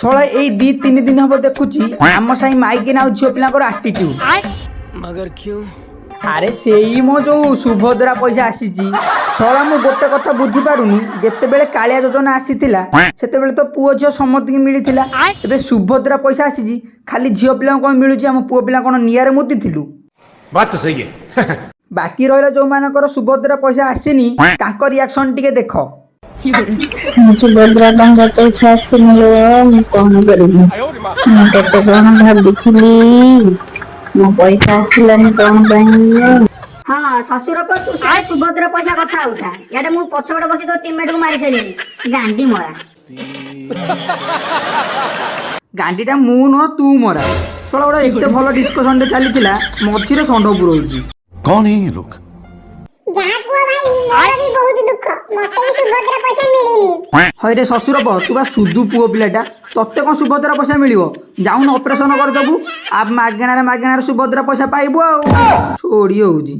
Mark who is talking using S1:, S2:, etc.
S1: ଶଳା ଏଇ 2-3 ଦିନ ହବ ଦେଖୁଛି ଆମ ସାହି ମାଇକିନା ଆଉ ଝିଅ ପିଲାଙ୍କର ଆଟିଟ୍ୟୁଡ।
S2: मगर क्यों?
S1: ଆରେ ସେଇ ମୋ ଯୋଉ ସୁଭଦ୍ରା ପଇସା ଆସିଛି। ଶଳା ମୁଁ ଗୋଟେ କଥା ବୁଝିପାରୁନି, ଯେତେବେଳେ କାଳିଆ ଯୋଜନା ଆସିଥିଲା ସେତେବେଳେ ତ ପୁଅ ଝିଅ ସମସ୍ତଙ୍କୁ ମିଳିଥିଲା। ଏବେ ସୁଭଦ୍ରା ପଇସା ଆସିଛି, ଖାଲି ଝିଅ ପିଲାଙ୍କୁ କଣ ମିଳୁଛି? ଆମ ପୁଅ ପିଲା କଣ ନିଆରେ ମୁତିଥିଲୁ?
S3: बात तो सही है।
S1: ବାକି ରହିଲା ଯୋଉମାନଙ୍କର ସୁଭଦ୍ରା ପଇସା ଆସିନି ତାଙ୍କ ରିଆକ୍ସନ ଟିକେ ଦେଖ।
S4: ସୁଭଦ୍ରା ଟଙ୍କା ପଇସା ଆସିନି ଲୋ, ମୁଁ କଣ କରିବି? ମୁଁ କେତେ କଣ ଭାବିଥିଲି, ମୋ ପଇସା ଆସିଲାନି କଣ ପାଇଁ?
S5: ହଁ ଶ୍ୱଶୁର ପୁଅ ତୁ ସିଆଡେ ସୁଭଦ୍ରା ପଇସା କଥା ହଉଥା, ଇଆଡେ ମୁଁ ପଛପଟେ ବସି ତୋ ଟିମେଟକୁ ମାରି ସାରିଲିଣି। ଗାଣ୍ଡି ମରା।
S1: ଗାଣ୍ଡିଟା ମୁଁ ନୁହଁ ତୁ ମରା। ଶଳା ଗୋଟେ ଏତେ ଭଲ ଡିସ୍କସନଟେ ଚାଲିଥିଲା, ମଝିରେ ଷଣ୍ଢ ପୁରଉଛି।
S3: कौन है ये लोग?
S6: ଯାହା କୁହ ଭାଇ ମୋର ବି ବହୁତ ଦୁଃଖ, ମତେ ବି ସୁଭଦ୍ରା ପଇସା ମିଳିନି।
S1: ହଇରେ ଶ୍ୱଶୁର ପୁଅ, ତୁ ବା ସୁଧୁ ପୁଅ ପିଲାଟା, ତତେ କଣ ସୁଭଦ୍ରା ପଇସା ମିଳିବ? ଯାଉନ ଅପରେସନ କରିଦେବୁ, ଆଉ ମାଗଣାରେ ସୁଭଦ୍ରା ପଇସା ପାଇବୁ ଆଉ। ଛୋଡ଼ି ହଉଛି।